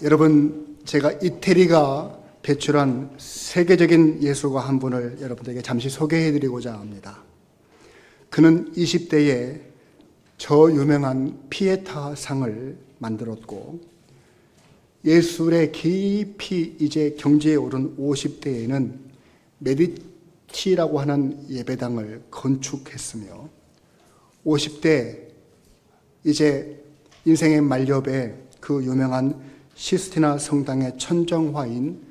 여러분, 제가 이태리가 배출한 세계적인 예술가 한 분을 여러분들에게 잠시 소개해드리고자 합니다. 그는 20대에 저 유명한 피에타 상을 만들었고, 예술에 깊이 이제 경지에 오른 50대에는 메디치라고 하는 예배당을 건축했으며, 50대 이제 인생의 만렵에 그 유명한 시스티나 성당의 천정화인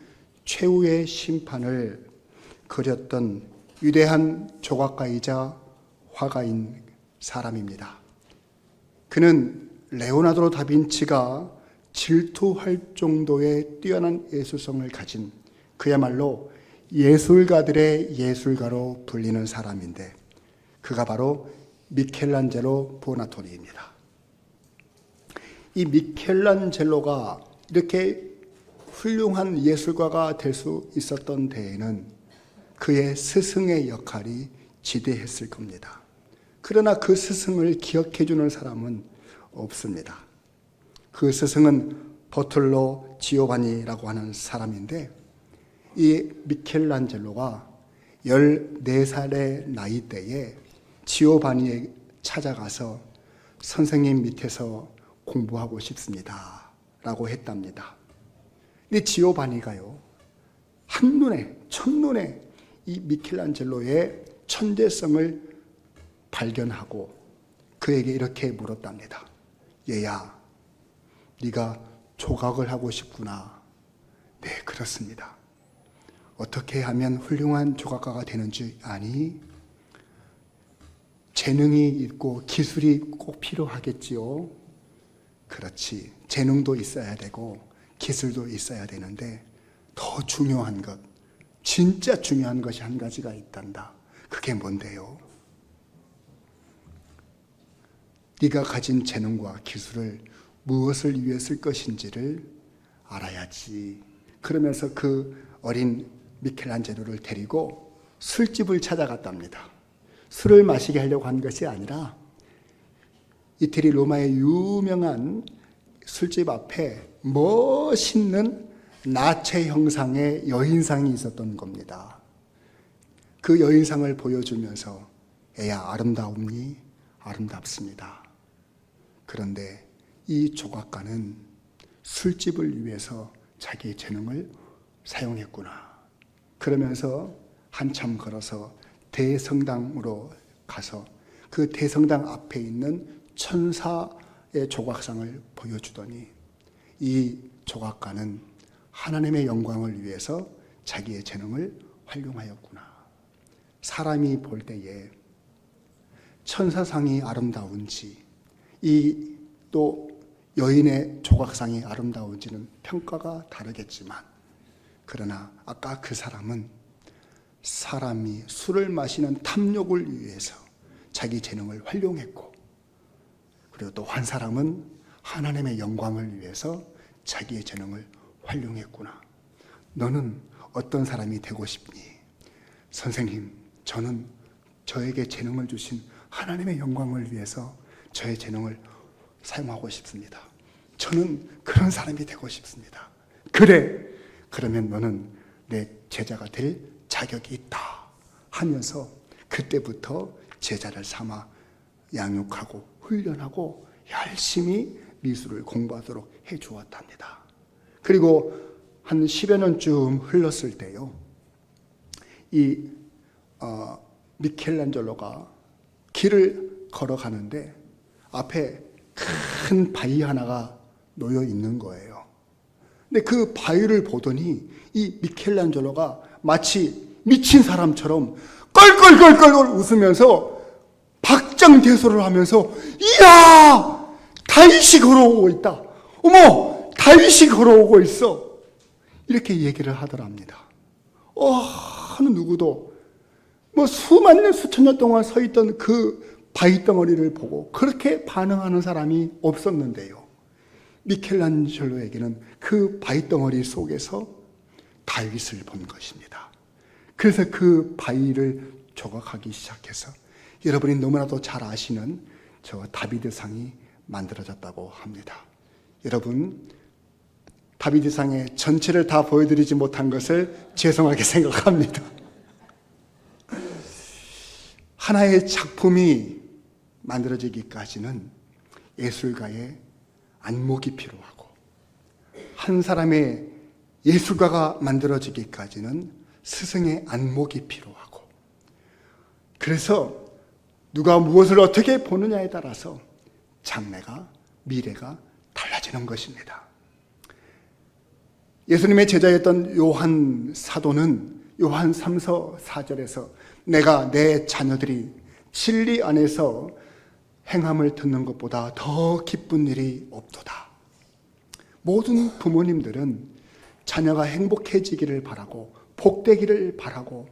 최후의 심판을 그렸던 위대한 조각가이자 화가인 사람입니다. 그는 레오나르도 다빈치가 질투할 정도의 뛰어난 예술성을 가진 그야말로 예술가들의 예술가로 불리는 사람인데, 그가 바로 미켈란젤로 보나토리입니다. 이 미켈란젤로가 이렇게 훌륭한 예술가가 될 수 있었던 데에는 그의 스승의 역할이 지대했을 겁니다. 그러나 그 스승을 기억해 주는 사람은 없습니다. 그 스승은 버툴로 지오바니라고 하는 사람인데, 이 미켈란젤로가 14살의 나이 때에 지오바니에 찾아가서 선생님 밑에서 공부하고 싶습니다 라고 했답니다. 근데 지오바니가요, 첫눈에 이 미켈란젤로의 천재성을 발견하고 그에게 이렇게 물었답니다. 얘야, 네가 조각을 하고 싶구나. 네, 그렇습니다. 어떻게 하면 훌륭한 조각가가 되는지 아니? 재능이 있고 기술이 꼭 필요하겠지요. 그렇지, 재능도 있어야 되고 기술도 있어야 되는데 더 중요한 것, 진짜 중요한 것이 한 가지가 있단다. 그게 뭔데요? 네가 가진 재능과 기술을 무엇을 위해 쓸 것인지를 알아야지. 그러면서 그 어린 미켈란젤로를 데리고 술집을 찾아갔답니다. 술을 마시게 하려고 한 것이 아니라 이태리 로마의 유명한 술집 앞에 멋있는 나체 형상의 여인상이 있었던 겁니다. 그 여인상을 보여주면서 애야, 아름다움니? 아름답습니다. 그런데 이 조각가는 술집을 위해서 자기의 재능을 사용했구나. 그러면서 한참 걸어서 대성당으로 가서 그 대성당 앞에 있는 천사의 조각상을 보여주더니, 이 조각가는 하나님의 영광을 위해서 자기의 재능을 활용하였구나. 사람이 볼 때에 천사상이 아름다운지 이 또 여인의 조각상이 아름다운지는 평가가 다르겠지만, 그러나 아까 그 사람은 사람이 술을 마시는 탐욕을 위해서 자기 재능을 활용했고, 그리고 또 한 사람은 하나님의 영광을 위해서 자기의 재능을 활용했구나. 너는 어떤 사람이 되고 싶니? 선생님, 저는 저에게 재능을 주신 하나님의 영광을 위해서 저의 재능을 사용하고 싶습니다. 저는 그런 사람이 되고 싶습니다. 그래, 그러면 너는 내 제자가 될 자격이 있다 하면서 그때부터 제자를 삼아 양육하고 훈련하고 열심히 미술을 공부하도록 해주었답니다. 그리고 한 10여 년쯤 흘렀을 때요, 이 미켈란젤로가 길을 걸어가는데 앞에 큰 바위 하나가 놓여 있는 거예요. 근데 그 바위를 보더니 이 미켈란젤로가 마치 미친 사람처럼 껄껄껄껄 웃으면서 박장대소를 하면서, 이야, 다윗이 걸어오고 있다. 어머, 다윗이 걸어오고 있어. 이렇게 얘기를 하더랍니다. 어느 누구도 수만 년, 수천 년 동안 서 있던 그 바위 덩어리를 보고 그렇게 반응하는 사람이 없었는데요, 미켈란젤로에게는 그 바위 덩어리 속에서 다윗을 본 것입니다. 그래서 그 바위를 조각하기 시작해서 여러분이 너무나도 잘 아시는 저 다비드상이 만들어졌다고 합니다. 여러분, 다비드상의 전체를 다 보여드리지 못한 것을 죄송하게 생각합니다. 하나의 작품이 만들어지기까지는 예술가의 안목이 필요하고, 한 사람의 예술가가 만들어지기까지는 스승의 안목이 필요하고, 그래서 누가 무엇을 어떻게 보느냐에 따라서 장래가, 미래가 달라지는 것입니다. 예수님의 제자였던 요한 사도는 요한 3서 4절에서 내가 내 자녀들이 진리 안에서 행함을 듣는 것보다 더 기쁜 일이 없도다. 모든 부모님들은 자녀가 행복해지기를 바라고 복되기를 바라고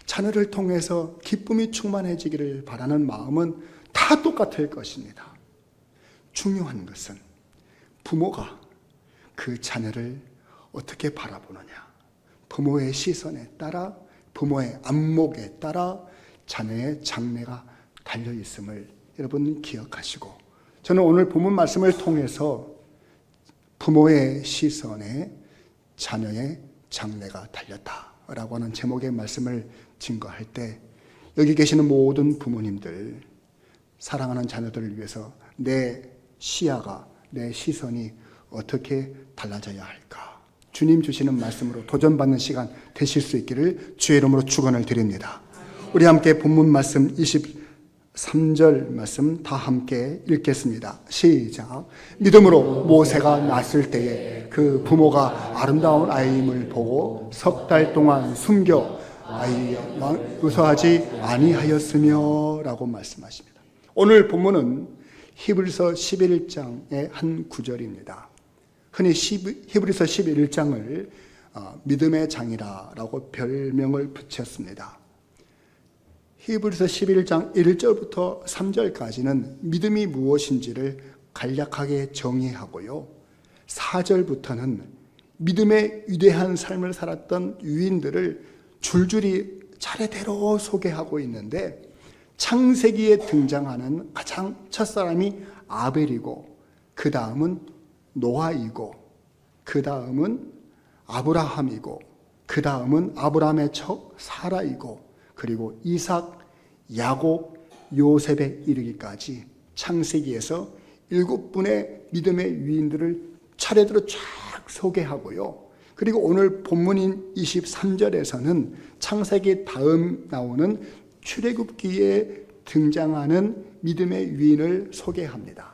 자녀를 통해서 기쁨이 충만해지기를 바라는 마음은 다 똑같을 것입니다. 중요한 것은 부모가 그 자녀를 어떻게 바라보느냐, 부모의 시선에 따라, 부모의 안목에 따라 자녀의 장래가 달려있음을 여러분 기억하시고, 저는 오늘 본문 말씀을 통해서 부모의 시선에 자녀의 장래가 달렸다라고 하는 제목의 말씀을 증거할 때, 여기 계시는 모든 부모님들, 사랑하는 자녀들을 위해서 내 시야가, 내 시선이 어떻게 달라져야 할까? 주님 주시는 말씀으로 도전받는 시간 되실 수 있기를 주의 이름으로 축원을 드립니다. 우리 함께 본문 말씀 23절 말씀 다 함께 읽겠습니다. 시작. 믿음으로 모세가 낳았을 때에 그 부모가 아름다운 아이임을 보고 석 달 동안 숨겨 아이와 유서하지 아니하였으며 라고 말씀하십니다. 오늘 본문은 히브리서 11장의 한 구절입니다. 흔히 히브리서 11장을 믿음의 장이라고 별명을 붙였습니다. 히브리서 11장 1절부터 3절까지는 믿음이 무엇인지를 간략하게 정의하고요, 4절부터는 믿음의 위대한 삶을 살았던 유인들을 줄줄이 차례대로 소개하고 있는데, 창세기에 등장하는 가장 첫사람이 아벨이고, 그 다음은 노아이고, 그 다음은 아브라함이고, 그 다음은 아브라함의 척 사라이고, 그리고 이삭, 야곱, 요셉에 이르기까지 창세기에서 7분의 믿음의 유인들을 차례대로 쫙 소개하고요. 그리고 오늘 본문인 23절에서는 창세기 다음 나오는 출애굽기에 등장하는 믿음의 유인을 소개합니다.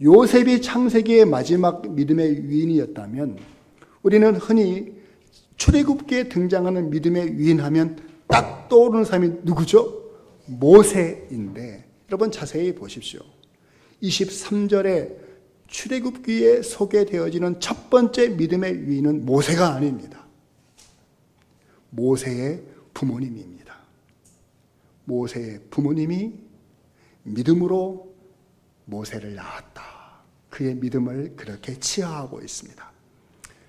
요셉이 창세기의 마지막 믿음의 유인이었다면, 우리는 흔히 출애굽기에 등장하는 믿음의 유인하면 딱 떠오르는 사람이 누구죠? 모세인데, 여러분 자세히 보십시오. 23절에 출애굽기에 소개되어지는 첫 번째 믿음의 유인은 모세가 아닙니다. 모세의 부모님입니다. 모세의 부모님이 믿음으로 모세를 낳았다. 그의 믿음을 그렇게 치하하고 있습니다.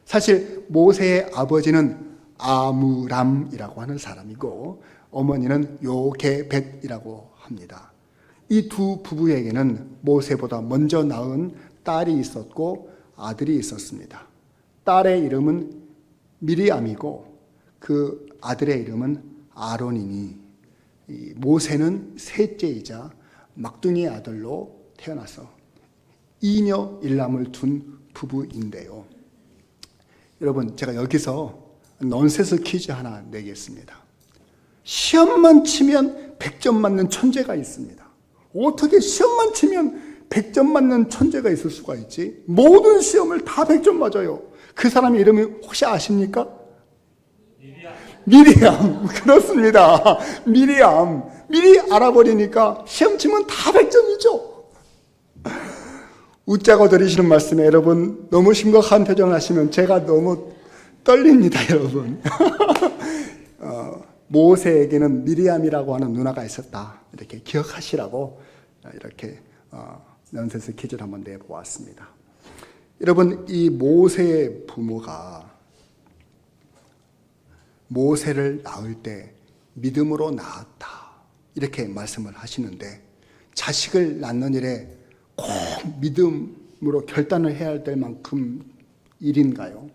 사실 모세의 아버지는 아므람이라고 하는 사람이고, 어머니는 요게벳이라고 합니다. 이 두 부부에게는 모세보다 먼저 낳은 딸이 있었고 아들이 있었습니다. 딸의 이름은 미리암이고 그 아들의 이름은 아론이니, 모세는 셋째이자 막둥이 아들로 태어나서 이녀 일남을 둔 부부인데요. 여러분, 제가 여기서 넌센스 퀴즈 하나 내겠습니다. 시험만 치면 100점 맞는 천재가 있습니다. 어떻게 시험만 치면 100점 맞는 천재가 있을 수가 있지? 모든 시험을 다 100점 맞아요. 그 사람의 이름이 혹시 아십니까? 미리암. 그렇습니다. 미리암. 미리 알아버리니까 시험 치면 다 100점이죠. 웃자고 들으시는 말씀에 여러분 너무 심각한 표정을 하시면 제가 너무 떨립니다, 여러분. 모세에게는 미리암이라고 하는 누나가 있었다. 이렇게 기억하시라고 이렇게 넌센스 퀴즈를 한번 내보았습니다. 여러분, 이 모세의 부모가 모세를 낳을 때 믿음으로 낳았다, 이렇게 말씀을 하시는데, 자식을 낳는 일에 꼭 믿음으로 결단을 해야 될 만큼 일인가요?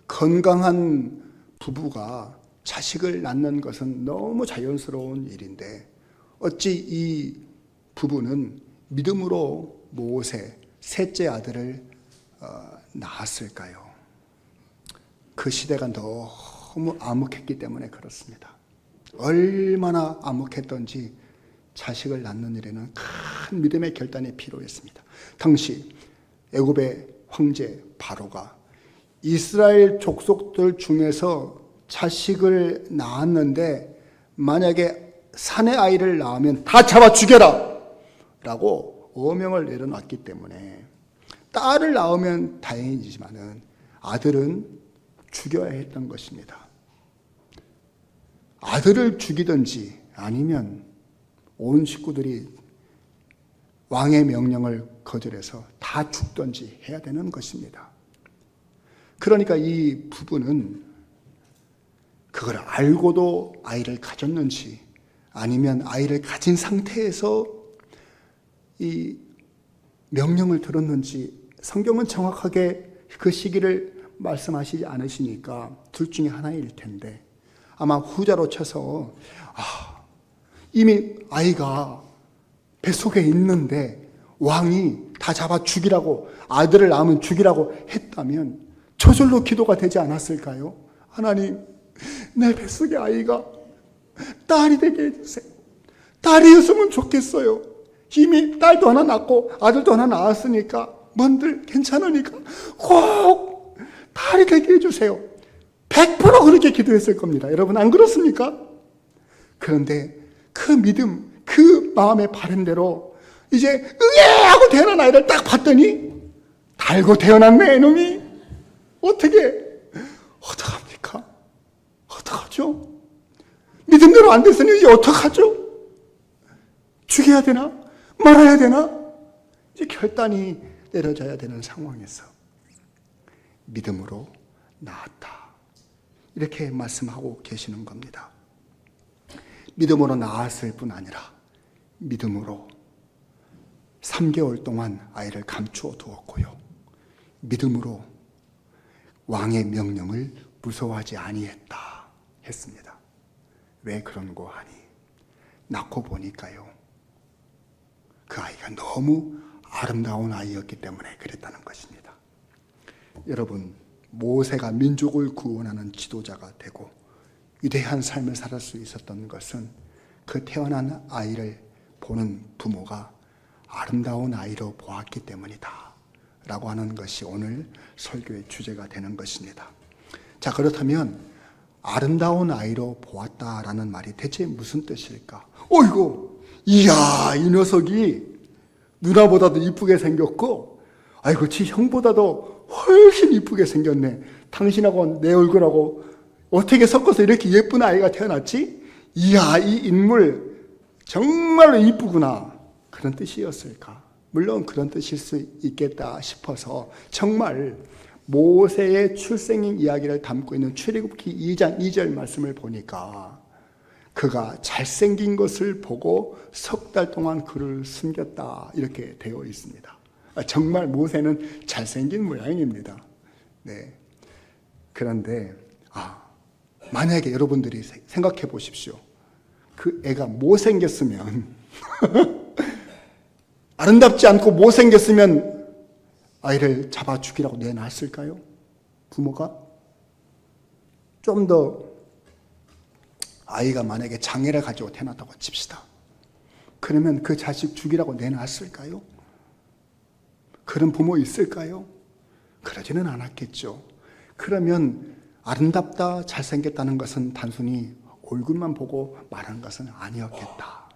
건강한 부부가 자식을 낳는 것은 너무 자연스러운 일인데 어찌 이 부부는 믿음으로 모세 셋째 아들을 낳았을까요? 그 시대가 너무 암흑했기 때문에 그렇습니다. 얼마나 암흑했던지 자식을 낳는 일에는 큰 믿음의 결단이 필요했습니다. 당시 애굽의 황제 바로가 이스라엘 족속들 중에서 자식을 낳았는데 만약에 사내 아이를 낳으면 다 잡아 죽여라 라고 어명을 내려놨기 때문에 딸을 낳으면 다행이지만은 아들은 죽여야 했던 것입니다. 아들을 죽이든지 아니면 온 식구들이 왕의 명령을 거절해서 다 죽든지 해야 되는 것입니다. 그러니까 이 부부는 그걸 알고도 아이를 가졌는지 아니면 아이를 가진 상태에서 이 명령을 들었는지 성경은 정확하게 그 시기를 말씀하시지 않으시니까 둘 중에 하나일 텐데 아마 후자로 쳐서 이미 아이가 뱃속에 있는데 왕이 다 잡아 죽이라고 아들을 낳으면 죽이라고 했다면 저절로 기도가 되지 않았을까요? 하나님, 내 뱃속의 아이가 딸이 되게 해주세요. 딸이었으면 좋겠어요. 이미 딸도 하나 낳고 아들도 하나 낳았으니까 뭔들 괜찮으니까 꼭 딸이 되게 해주세요. 100% 그렇게 기도했을 겁니다. 여러분 안 그렇습니까? 그런데 그 믿음, 그 마음의 바람대로 이제 응애하고 태어난 아이를 딱 봤더니 달고 태어났네 이놈이. 어떡합니까? 어떡하죠? 믿음대로 안 됐으니 이제 어떡하죠? 죽여야 되나? 말아야 되나? 이제 결단이 내려져야 되는 상황에서 믿음으로 낳았다. 이렇게 말씀하고 계시는 겁니다. 믿음으로 낳았을 뿐 아니라 믿음으로 3개월 동안 아이를 감추어 두었고요. 믿음으로 왕의 명령을 무서워하지 아니했다 했습니다. 왜 그런고 하니 낳고 보니까요. 그 아이가 너무 아름다운 아이였기 때문에 그랬다는 것입니다. 여러분, 모세가 민족을 구원하는 지도자가 되고 위대한 삶을 살 수 있었던 것은 그 태어난 아이를 보는 부모가 아름다운 아이로 보았기 때문이다 라고 하는 것이 오늘 설교의 주제가 되는 것입니다. 자, 그렇다면 아름다운 아이로 보았다라는 말이 대체 무슨 뜻일까? 어이구, 이야, 이 녀석이 누나보다도 이쁘게 생겼고 아이고, 지 형보다도 훨씬 이쁘게 생겼네. 당신하고 내 얼굴하고 어떻게 섞어서 이렇게 예쁜 아이가 태어났지? 이야, 이 인물 정말로 이쁘구나. 그런 뜻이었을까? 물론 그런 뜻일 수 있겠다 싶어서 정말 모세의 출생 이야기를 담고 있는 출애굽기 2장 2절 말씀을 보니까 그가 잘생긴 것을 보고 석 달 동안 그를 숨겼다 이렇게 되어 있습니다. 정말 모세는 잘생긴 모양입니다. 네. 그런데 만약에 여러분들이 생각해 보십시오. 그 애가 못생겼으면 아름답지 않고 못생겼으면 아이를 잡아 죽이라고 내놨을까요? 부모가? 좀 더 아이가 만약에 장애를 가지고 태어났다고 칩시다. 그러면 그 자식 죽이라고 내놨을까요? 그런 부모 있을까요? 그러지는 않았겠죠. 그러면 아름답다, 잘생겼다는 것은 단순히 얼굴만 보고 말하는 것은 아니었겠다.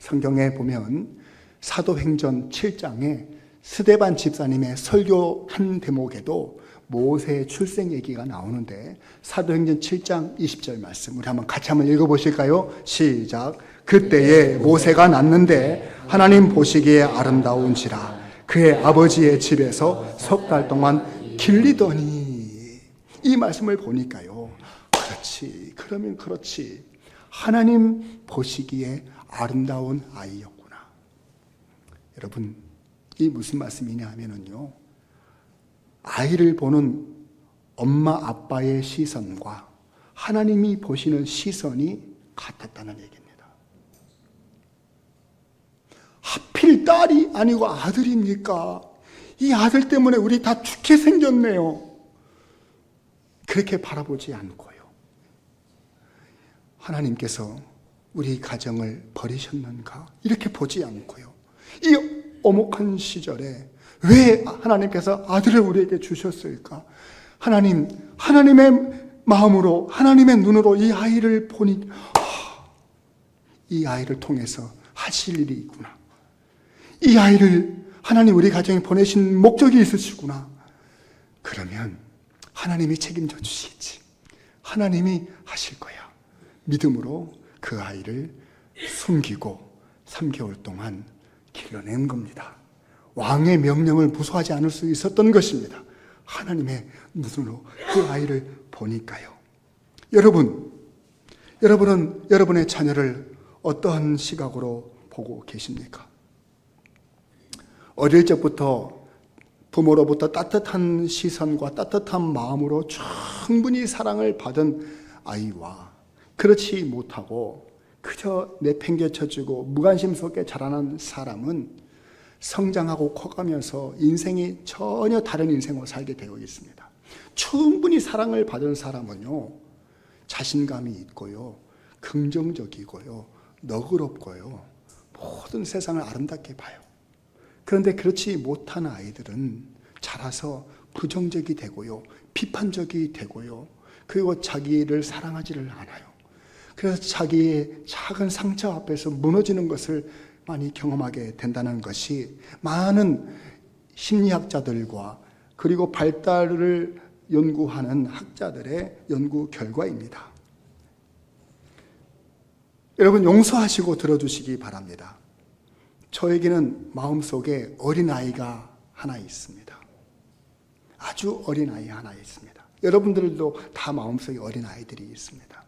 성경에 보면 사도행전 7장에 스데반 집사님의 설교 한 대목에도 모세의 출생 얘기가 나오는데 사도행전 7장 20절 말씀 우리 같이 한번 읽어보실까요? 시작. 그때에 모세가 낳는데 하나님 보시기에 아름다운지라 그의 아버지의 집에서 석 달 동안 길리더니 이 말씀을 보니까요. 그렇지. 그러면 그렇지. 하나님 보시기에 아름다운 아이였구나. 여러분, 이 무슨 말씀이냐 하면은요, 아이를 보는 엄마 아빠의 시선과 하나님이 보시는 시선이 같았다는 얘기입니다. 하필 딸이 아니고 아들입니까? 이 아들 때문에 우리 다 죽게 생겼네요. 그렇게 바라보지 않고요, 하나님께서 우리 가정을 버리셨는가? 이렇게 보지 않고요, 이 오목한 시절에 왜 하나님께서 아들을 우리에게 주셨을까? 하나님의 마음으로, 하나님의 눈으로 이 아이를 보니, 이 아이를 통해서 하실 일이 있구나. 이 아이를 하나님 우리 가정에 보내신 목적이 있으시구나. 그러면 하나님이 책임져 주시겠지. 하나님이 하실 거야. 믿음으로 그 아이를 숨기고 3개월 동안 길러낸 겁니다. 왕의 명령을 무서워하지 않을 수 있었던 것입니다. 하나님의 눈으로 그 아이를 보니까요. 여러분은 여러분의 자녀를 어떠한 시각으로 보고 계십니까? 어릴 적부터 부모로부터 따뜻한 시선과 따뜻한 마음으로 충분히 사랑을 받은 아이와 그렇지 못하고 그저 내팽개쳐주고 무관심 속에 자라난 사람은 성장하고 커가면서 인생이 전혀 다른 인생으로 살게 되어 있습니다. 충분히 사랑을 받은 사람은요, 자신감이 있고요, 긍정적이고요, 너그럽고요, 모든 세상을 아름답게 봐요. 그런데 그렇지 못한 아이들은 자라서 부정적이 되고요, 비판적이 되고요, 그리고 자기를 사랑하지를 않아요. 그래서 자기의 작은 상처 앞에서 무너지는 것을 많이 경험하게 된다는 것이 많은 심리학자들과 그리고 발달을 연구하는 학자들의 연구 결과입니다. 여러분, 용서하시고 들어주시기 바랍니다. 저에게는 마음속에 어린아이가 하나 있습니다. 아주 어린아이 하나 있습니다. 여러분들도 다 마음속에 어린아이들이 있습니다.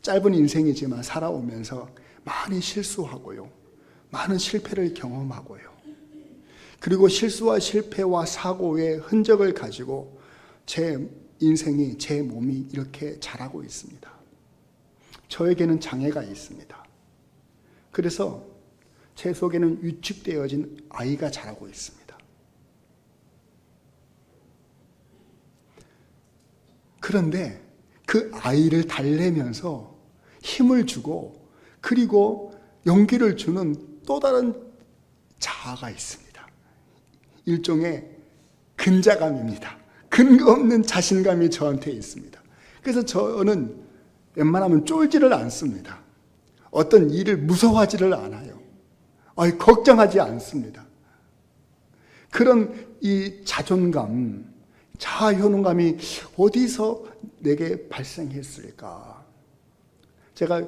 짧은 인생이지만 살아오면서 많이 실수하고요, 많은 실패를 경험하고요, 그리고 실수와 실패와 사고의 흔적을 가지고 제 인생이, 제 몸이 이렇게 자라고 있습니다. 저에게는 장애가 있습니다. 그래서 제 속에는 위축되어진 아이가 자라고 있습니다. 그런데 그 아이를 달래면서 힘을 주고 그리고 용기를 주는 또 다른 자아가 있습니다. 일종의 근자감입니다. 근거 없는 자신감이 저한테 있습니다. 그래서 저는 웬만하면 쫄지를 않습니다. 어떤 일을 무서워하지를 않아요. 걱정하지 않습니다. 그런 이 자존감, 자아효능감이 어디서 내게 발생했을까? 제가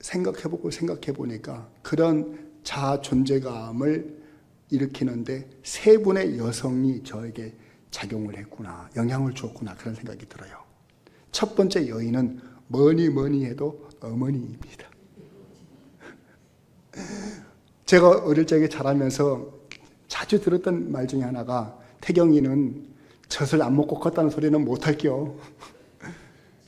생각해보니까 그런 자아 존재감을 일으키는데 세 분의 여성이 저에게 작용을 했구나, 영향을 줬구나, 그런 생각이 들어요. 첫 번째 여인은 뭐니 해도 어머니입니다. 제가 어릴 적에 자라면서 자주 들었던 말 중에 하나가, 태경이는 젖을 안 먹고 컸다는 소리는 못할게요.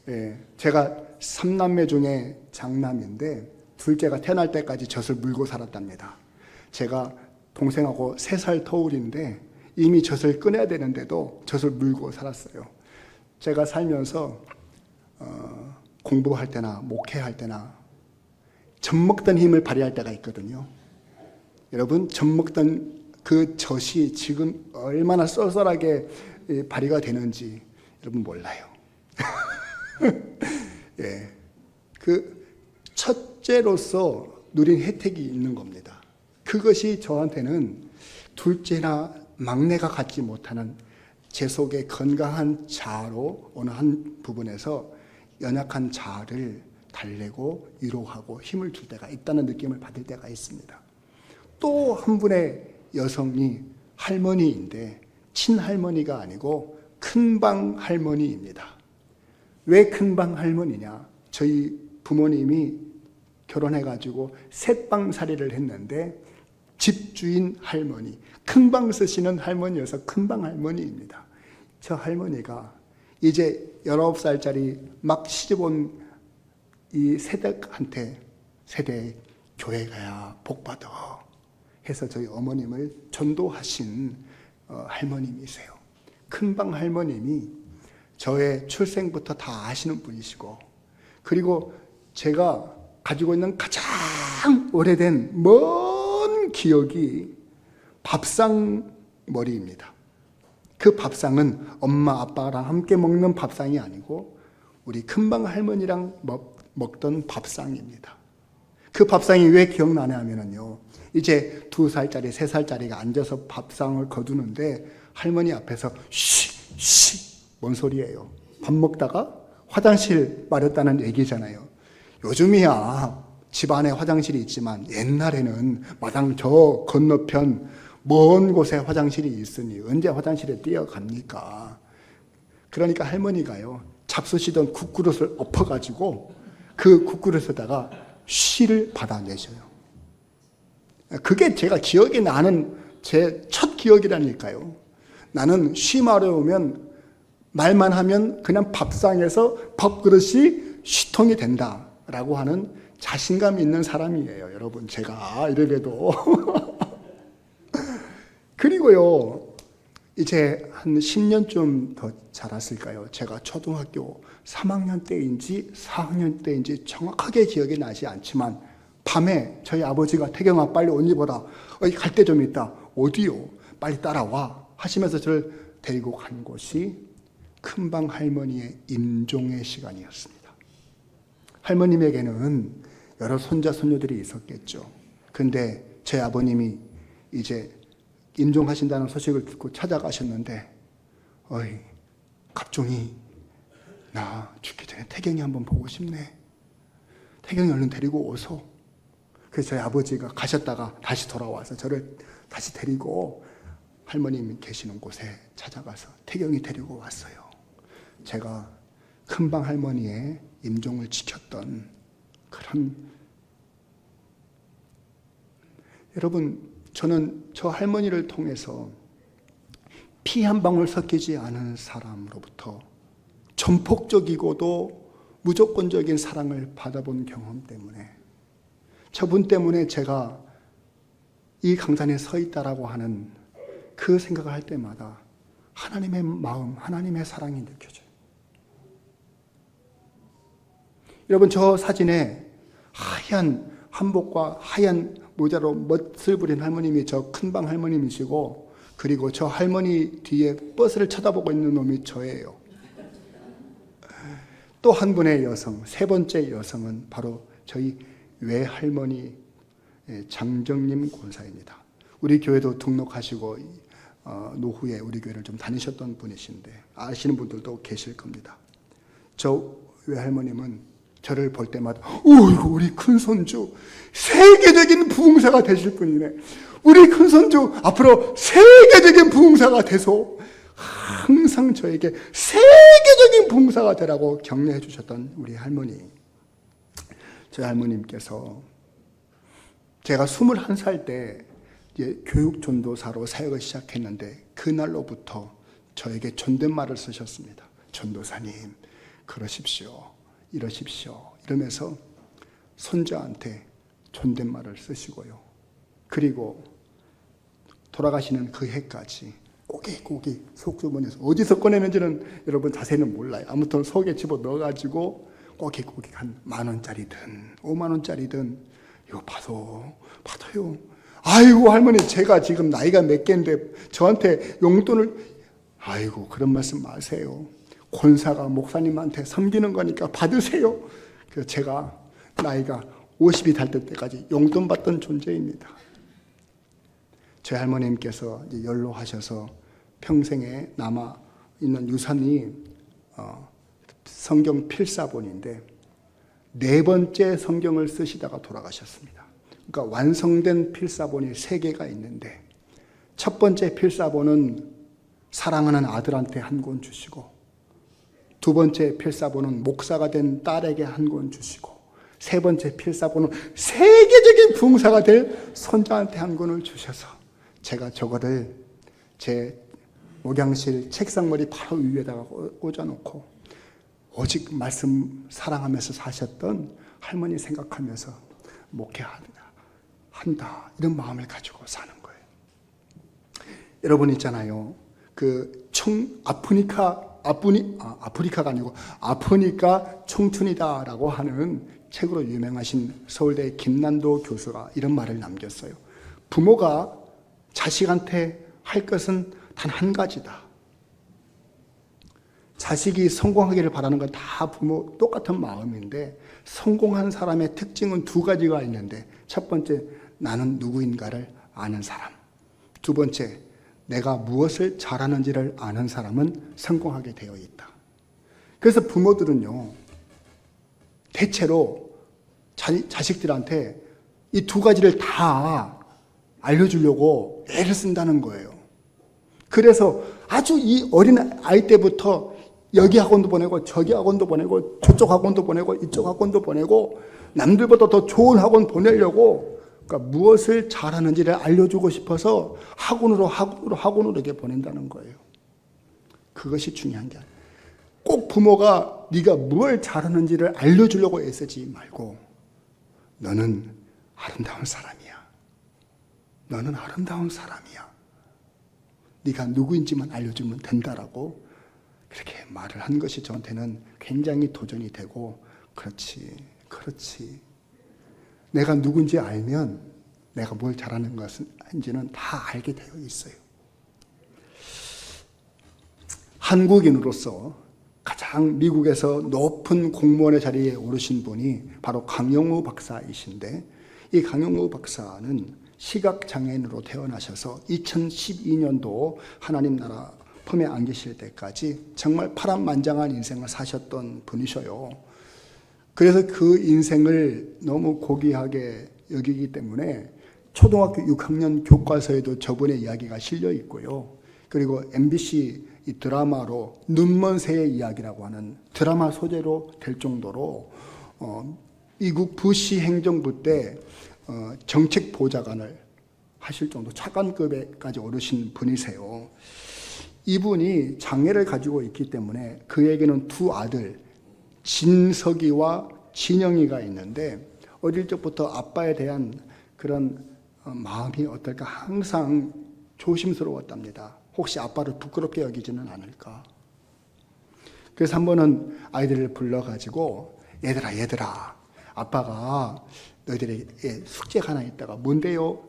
예, 제가 3남매 중에 장남인데 둘째가 태어날 때까지 젖을 물고 살았답니다. 제가 동생하고 3살 터울인데 이미 젖을 꺼내야 되는데도 젖을 물고 살았어요. 제가 살면서 공부할 때나 목회할 때나 젖 먹던 힘을 발휘할 때가 있거든요. 여러분, 젖 먹던 그 젖이 지금 얼마나 쏠쏠하게 발휘가 되는지 여러분 몰라요. 예, 그 첫째로서 누린 혜택이 있는 겁니다. 그것이 저한테는 둘째나 막내가 갖지 못하는 제 속의 건강한 자아로 어느 한 부분에서 연약한 자아를 달래고 위로하고 힘을 줄 때가 있다는 느낌을 받을 때가 있습니다. 또 한 분의 여성이 할머니인데 친할머니가 아니고 큰방 할머니입니다. 왜 큰방 할머니냐? 저희 부모님이 결혼해가지고 셋방살이를 했는데 집주인 할머니, 큰방 쓰시는 할머니여서 큰방 할머니입니다. 저 할머니가 이제 19살짜리 막 시집 온 이 세댁한테 세대 교회 가야 복 받아 해서 저희 어머님을 전도하신 할머님이세요. 큰방 할머님이 저의 출생부터 다 아시는 분이시고, 그리고 제가 가지고 있는 가장 오래된 먼 기억이 밥상머리입니다. 그 밥상은 엄마 아빠랑 함께 먹는 밥상이 아니고 우리 큰방 할머니랑 먹던 밥상입니다. 그 밥상이 왜 기억나냐 하면요, 이제 2살짜리 3살짜리가 앉아서 밥상을 거두는데 할머니 앞에서 쉬 뭔 소리예요? 밥 먹다가 화장실 마렵다는 얘기잖아요. 요즘이야 집안에 화장실이 있지만 옛날에는 마당 저 건너편 먼 곳에 화장실이 있으니 언제 화장실에 뛰어갑니까? 그러니까 할머니가요, 잡수시던 국그릇을 엎어가지고 그 국그릇에다가 쉬를 받아내셔요. 그게 제가 기억이 나는 제 첫 기억이라니까요. 나는 쉬 마려우면 말만 하면 그냥 밥상에서 밥그릇이 쉬통이 된다라고 하는 자신감 있는 사람이에요. 여러분, 제가 이래봬도. 그리고요, 이제 한 10년쯤 더 자랐을까요? 제가 초등학교 3학년 때인지 4학년 때인지 정확하게 기억이 나지 않지만 밤에 저희 아버지가 태경아 빨리 옷 입어라. 갈 데 좀 있다. 어디요? 빨리 따라와. 하시면서 저를 데리고 간 곳이 큰방 할머니의 임종의 시간이었습니다. 할머님에게는 여러 손자 손녀들이 있었겠죠. 근데 제 아버님이 이제 임종하신다는 소식을 듣고 찾아가셨는데, 어이 갑종이 나 죽기 전에 태경이 한번 보고 싶네. 태경이 얼른 데리고 오소. 그래서 저희 아버지가 가셨다가 다시 돌아와서 저를 다시 데리고 할머님 계시는 곳에 찾아가서 태경이 데리고 왔어요. 제가 큰방 할머니의 임종을 지켰던 그런, 여러분, 저는 저 할머니를 통해서 피 한 방울 섞이지 않은 사람으로부터 전폭적이고도 무조건적인 사랑을 받아본 경험 때문에, 저분 때문에 제가 이 강단에 서 있다라고 하는 그 생각을 할 때마다 하나님의 마음, 하나님의 사랑이 느껴져요. 여러분, 저 사진에 하얀 한복과 하얀 모자로 멋을 부린 할머님이 저 큰방 할머님이시고, 그리고 저 할머니 뒤에 버스를 쳐다보고 있는 놈이 저예요. 또 한 분의 여성, 세 번째 여성은 바로 저희 외할머니 장정님 권사입니다. 우리 교회도 등록하시고 노후에 우리 교회를 좀 다니셨던 분이신데 아시는 분들도 계실 겁니다. 저 외할머님은 저를 볼 때마다 우리 큰손주 세계적인 부흥사가 되실 분이네. 우리 큰손주 앞으로 세계적인 부흥사가 되소. 항상 저에게 세계적인 부흥사가 되라고 격려해 주셨던 우리 할머니. 저희 할머님께서 제가 21살 때 교육전도사로 사역을 시작했는데 그날로부터 저에게 존댓말을 쓰셨습니다. 전도사님, 그러십시오. 이러십시오. 이러면서 손자한테 존댓말을 쓰시고요. 그리고 돌아가시는 그 해까지 꼬깃꼬깃 속주머니에서 어디서 꺼내는지는 여러분 자세히는 몰라요. 아무튼 속에 집어 넣어가지고 꼬깃꼬깃 한 10,000원짜리든 50,000원짜리든 이거 받아요. 아이고 할머니, 제가 지금 나이가 몇 개인데 저한테 용돈을, 아이고 그런 말씀 마세요. 권사가 목사님한테 섬기는 거니까 받으세요. 그래서 제가 나이가 50이 될 때까지 용돈 받던 존재입니다. 제 할머님께서 이제 연로하셔서 평생에 남아 있는 유산이 성경 필사본인데 4번째 성경을 쓰시다가 돌아가셨습니다. 그러니까 완성된 필사본이 3개가 있는데 첫 번째 필사본은 사랑하는 아들한테 한 권 주시고, 두 번째 필사본은 목사가 된 딸에게 한 권 주시고, 세 번째 필사본은 세계적인 부흥사가 될 손자한테 한 권을 주셔서 제가 저거를 제 목양실 책상머리 바로 위에다가 꽂아놓고 오직 말씀 사랑하면서 사셨던 할머니 생각하면서 목회한다 이런 마음을 가지고 사는 거예요. 여러분 있잖아요. 아프리카가 아니고 아프니까 청춘이다라고 하는 책으로 유명하신 서울대 김난도 교수가 이런 말을 남겼어요. 부모가 자식한테 할 것은 단 한 가지다. 자식이 성공하기를 바라는 건 다 부모 똑같은 마음인데 성공한 사람의 특징은 두 가지가 있는데 첫 번째, 나는 누구인가를 아는 사람. 두 번째, 내가 무엇을 잘하는지를 아는 사람은 성공하게 되어 있다. 그래서 부모들은요, 대체로 자식들한테 이 두 가지를 다 알려주려고 애를 쓴다는 거예요. 그래서 아주 이 어린 아이 때부터 여기 학원도 보내고 저기 학원도 보내고 저쪽 학원도 보내고 이쪽 학원도 보내고 남들보다 더 좋은 학원 보내려고 그러니까 무엇을 잘하는지를 알려주고 싶어서 학원으로 이렇게 보낸다는 거예요. 그것이 중요한 게 아니에요. 꼭 부모가 네가 뭘 잘하는지를 알려주려고 애쓰지 말고 너는 아름다운 사람이야. 너는 아름다운 사람이야. 네가 누구인지만 알려주면 된다라고 그렇게 말을 한 것이 저한테는 굉장히 도전이 되고 그렇지. 내가 누군지 알면 내가 뭘 잘하는 것인지는 다 알게 되어 있어요. 한국인으로서 가장 미국에서 높은 공무원의 자리에 오르신 분이 바로 강영우 박사이신데 이 강영우 박사는 시각장애인으로 태어나셔서 2012년도 하나님 나라 품에 안기실 때까지 정말 파란만장한 인생을 사셨던 분이셔요. 그래서 그 인생을 너무 고귀하게 여기기 때문에 초등학교 6학년 교과서에도 저분의 이야기가 실려 있고요. 그리고 MBC 이 드라마로 눈먼 새의 이야기라고 하는 드라마 소재로 될 정도로 미국 부시 행정부 때 정책 보좌관을 하실 정도 차관급에까지 오르신 분이세요. 이분이 장애를 가지고 있기 때문에 그에게는 두 아들 진석이와 진영이가 있는데 어릴 적부터 아빠에 대한 그런 마음이 어떨까 항상 조심스러웠답니다. 혹시 아빠를 부끄럽게 여기지는 않을까. 그래서 한 번은 아이들을 불러가지고 얘들아 아빠가 너희들에게 숙제가 하나 있다가 뭔데요?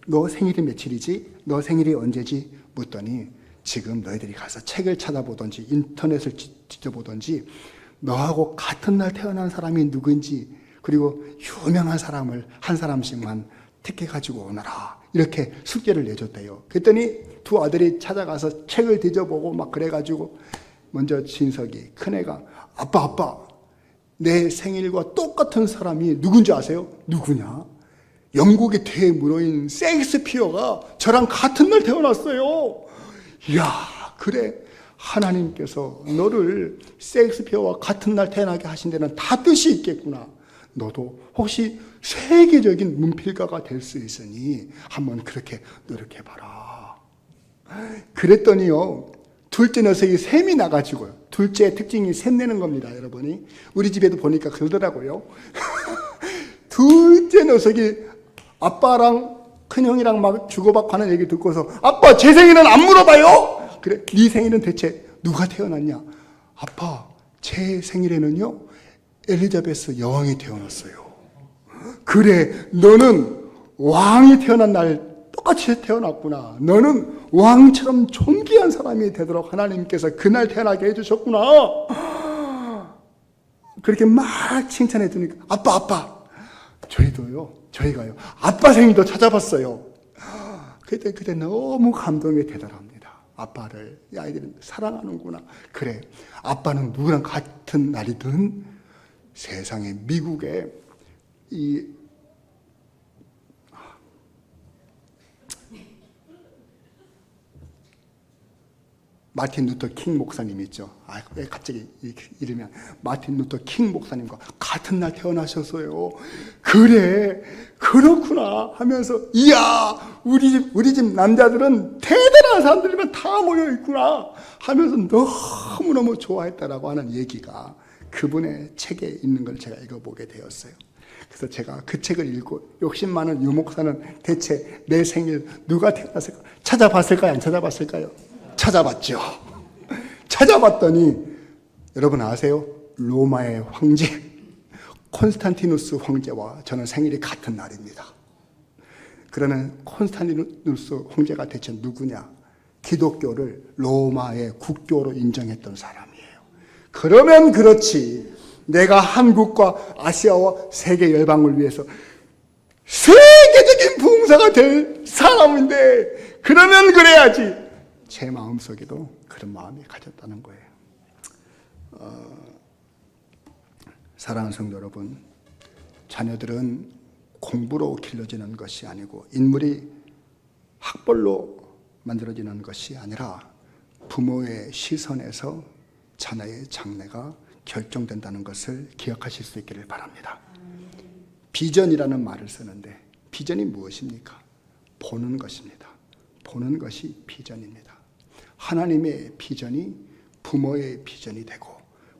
너 생일이 며칠이지? 너 생일이 언제지? 묻더니 지금 너희들이 가서 책을 찾아보든지 인터넷을 뒤져보든지 너하고 같은 날 태어난 사람이 누군지 그리고 유명한 사람을 한 사람씩만 택해가지고 오너라 이렇게 숙제를 내줬대요. 그랬더니 두 아들이 찾아가서 책을 뒤져보고 막 그래가지고 먼저 진석이 큰애가 아빠 내 생일과 똑같은 사람이 누군지 아세요? 누구냐? 영국의 대문호인 셰익스피어가 저랑 같은 날 태어났어요. 이야, 그래. 하나님께서 너를 셰익스피어와 같은 날 태어나게 하신 데는 다 뜻이 있겠구나. 너도 혹시 세계적인 문필가가 될 수 있으니 한번 그렇게 노력해봐라. 그랬더니요, 둘째 녀석이 셈이 나가지고요. 둘째의 특징이 셈 내는 겁니다, 여러분이. 우리 집에도 보니까 그러더라고요. 둘째 녀석이 아빠랑 큰형이랑 막 주고받고 하는 얘기 듣고서 아빠 제 생일은 안 물어봐요? 그래, 네 생일은 대체 누가 태어났냐? 아빠 제 생일에는요 엘리자베스 여왕이 태어났어요. 그래, 너는 왕이 태어난 날 똑같이 태어났구나. 너는 왕처럼 존귀한 사람이 되도록 하나님께서 그날 태어나게 해주셨구나. 그렇게 막 칭찬해 주니까 아빠 저희가요 아빠 생일도 찾아봤어요. 그때 너무 감동이 되더랍니다. 아빠를 이 아이들은 사랑하는구나. 그래, 아빠는 누구랑 같은 날이든 세상에 미국에 이 마틴 루터 킹 목사님 있죠. 왜 갑자기 이러면 마틴 루터 킹 목사님과 같은 날 태어나셨어요. 그래, 그렇구나 하면서 이야, 우리 집 남자들은 대단한 사람들이면 다 모여 있구나 하면서 너무너무 좋아했다라고 하는 얘기가 그분의 책에 있는 걸 제가 읽어보게 되었어요. 그래서 제가 그 책을 읽고 욕심 많은 유 목사는 대체 내 생일 누가 태어났을까? 찾아봤을까요? 안 찾아봤을까요? 찾아봤죠. 찾아봤더니 여러분 아세요? 로마의 황제 콘스탄티누스 황제와 저는 생일이 같은 날입니다. 그러면 콘스탄티누스 황제가 대체 누구냐? 기독교를 로마의 국교로 인정했던 사람이에요. 그러면 그렇지, 내가 한국과 아시아와 세계 열방을 위해서 세계적인 부흥사가 될 사람인데, 그러면 그래야지. 제 마음속에도 그런 마음이 가졌다는 거예요. 사랑하는 성도 여러분, 자녀들은 공부로 길러지는 것이 아니고 인물이 학벌로 만들어지는 것이 아니라 부모의 시선에서 자녀의 장래가 결정된다는 것을 기억하실 수 있기를 바랍니다. 비전이라는 말을 쓰는데 비전이 무엇입니까? 보는 것입니다. 보는 것이 비전입니다. 하나님의 비전이 부모의 비전이 되고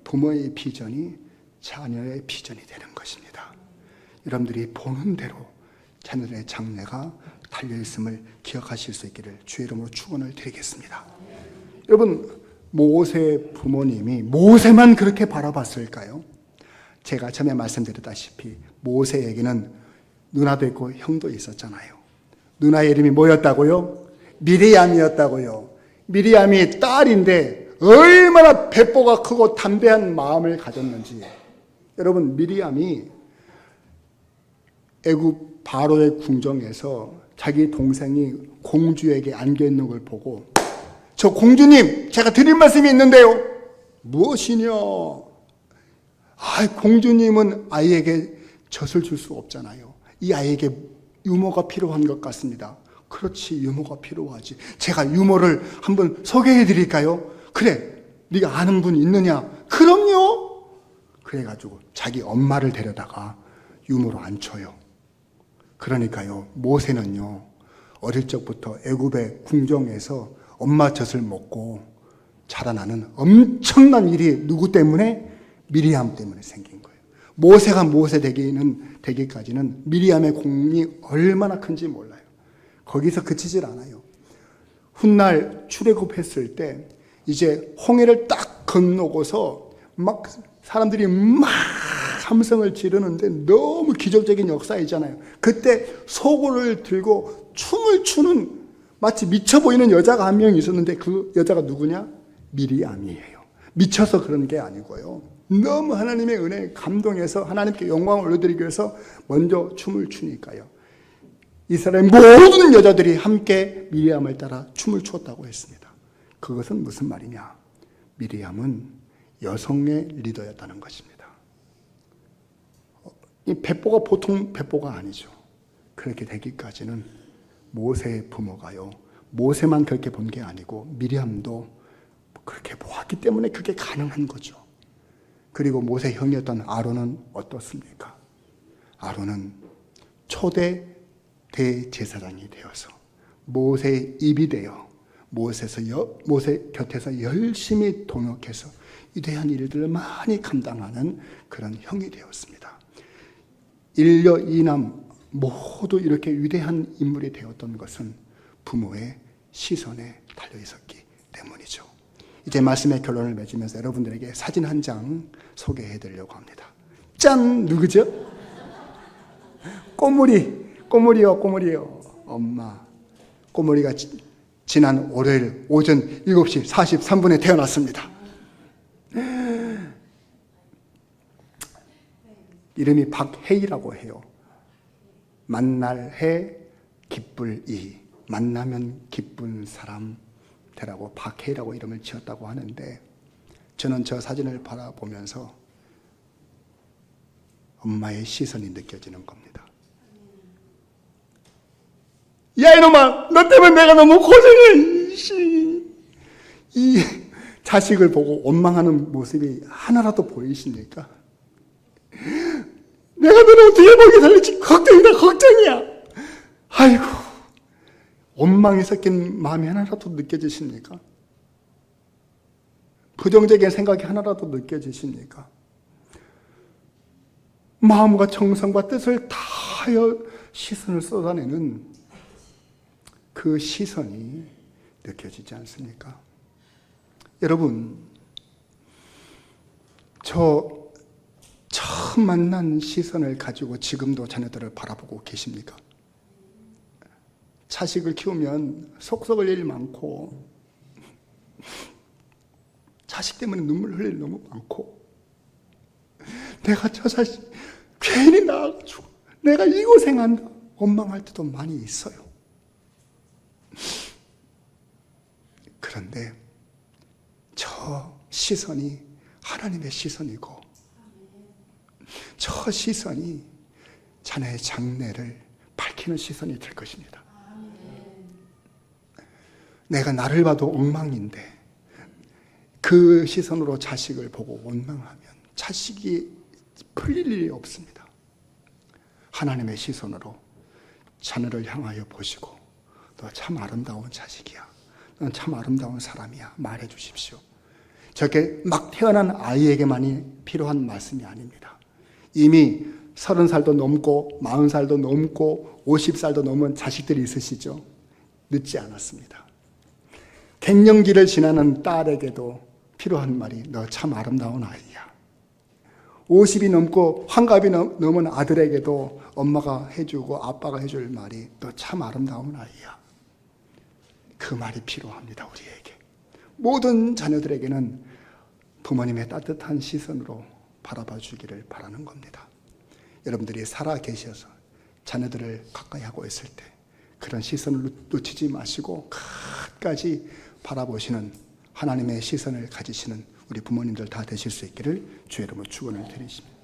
부모의 비전이 자녀의 비전이 되는 것입니다. 여러분들이 보는 대로 자녀들의 장래가 달려있음을 기억하실 수 있기를 주의 이름으로 축원을 드리겠습니다. 여러분, 모세 부모님이 모세만 그렇게 바라봤을까요? 제가 전에 말씀드렸다시피 모세에게는 누나도 있고 형도 있었잖아요. 누나의 이름이 뭐였다고요? 미리암이었다고요. 미리암이 딸인데 얼마나 배포가 크고 담대한 마음을 가졌는지. 여러분, 미리암이 애굽 바로의 궁정에서 자기 동생이 공주에게 안겨있는 걸 보고, 저 공주님, 제가 드릴 말씀이 있는데요. 무엇이냐? 공주님은 아이에게 젖을 줄 수 없잖아요. 이 아이에게 유모가 필요한 것 같습니다. 그렇지, 유모가 필요하지. 제가 유모를 한번 소개해 드릴까요? 그래, 네가 아는 분 있느냐? 그럼요. 그래가지고 자기 엄마를 데려다가 유모로 앉혀요. 그러니까요, 모세는요, 어릴 적부터 애굽의 궁정에서 엄마 젖을 먹고 자라나는 엄청난 일이 누구 때문에? 미리암 때문에 생긴 거예요. 모세가 모세 되기까지는 미리암의 공이 얼마나 큰지 몰라요. 거기서 그치질 않아요. 훗날 출애굽했을 때 이제 홍해를 딱 건너고서 막 사람들이 막 함성을 지르는데 너무 기적적인 역사이잖아요. 그때 소고를 들고 춤을 추는 마치 미쳐 보이는 여자가 한 명 있었는데 그 여자가 누구냐? 미리암이에요. 미쳐서 그런 게 아니고요. 너무 하나님의 은혜에 감동해서 하나님께 영광을 올려드리기 위해서 먼저 춤을 추니까요. 이스라엘 모든 여자들이 함께 미리암을 따라 춤을 추었다고 했습니다. 그것은 무슨 말이냐? 미리암은 여성의 리더였다는 것입니다. 이 배포가 보통 배포가 아니죠. 그렇게 되기까지는 모세의 부모가요, 모세만 그렇게 본 게 아니고 미리암도 그렇게 보았기 때문에 그게 가능한 거죠. 그리고 모세 형이었던 아론은 어떻습니까? 아론은 초대 대제사장이 되어서 모세의 입이 되어 모세 곁에서 열심히 동역해서 위대한 일들을 많이 감당하는 그런 형이 되었습니다. 일녀 이남 모두 이렇게 위대한 인물이 되었던 것은 부모의 시선에 달려 있었기 때문이죠. 이제 말씀의 결론을 맺으면서 여러분들에게 사진 한 장 소개해 드리려고 합니다. 짠! 누구죠? 꼬물이요. 엄마. 꼬물이가 지난 월요일 오전 7시 43분에 태어났습니다. 이름이 박혜이라고 해요. 만날 해, 기쁠 이. 만나면 기쁜 사람 되라고 박혜이라고 이름을 지었다고 하는데, 저는 저 사진을 바라보면서 엄마의 시선이 느껴지는 겁니다. 야, 이놈아, 너 때문에 내가 너무 고생해. 이 자식을 보고 원망하는 모습이 하나라도 보이십니까? 내가 너를 어떻게 먹여 살릴지 걱정이다, 걱정이야. 아이고, 원망이 섞인 마음이 하나라도 느껴지십니까? 부정적인 생각이 하나라도 느껴지십니까? 마음과 정성과 뜻을 다하여 시선을 쏟아내는 그 시선이 느껴지지 않습니까? 여러분, 저 처음 만난 시선을 가지고 지금도 자녀들을 바라보고 계십니까? 자식을 키우면 속 썩을 일이 많고 자식 때문에 눈물 흘릴 일 너무 많고 내가 저 자식 괜히 낳아가지고 내가 이 고생한다 원망할 때도 많이 있어요. 그런데 저 시선이 하나님의 시선이고 저 시선이 자녀의 장래를 밝히는 시선이 될 것입니다. 내가 나를 봐도 엉망인데 그 시선으로 자식을 보고 원망하면 자식이 풀릴 일이 없습니다. 하나님의 시선으로 자녀를 향하여 보시고 너 참 아름다운 자식이야. 넌 참 아름다운 사람이야. 말해 주십시오. 저게 막 태어난 아이에게만이 필요한 말씀이 아닙니다. 이미 30살도 넘고 40살도 넘고 50살도 넘은 자식들이 있으시죠? 늦지 않았습니다. 갱년기를 지나는 딸에게도 필요한 말이 너 참 아름다운 아이야. 50이 넘고 환갑이 넘은 아들에게도 엄마가 해주고 아빠가 해줄 말이 너 참 아름다운 아이야. 그 말이 필요합니다. 우리에게. 모든 자녀들에게는 부모님의 따뜻한 시선으로 바라봐 주기를 바라는 겁니다. 여러분들이 살아 계셔서 자녀들을 가까이 하고 있을 때 그런 시선을 놓치지 마시고 끝까지 바라보시는 하나님의 시선을 가지시는 우리 부모님들 다 되실 수 있기를 주의 이름으로 축원을 드리십니다.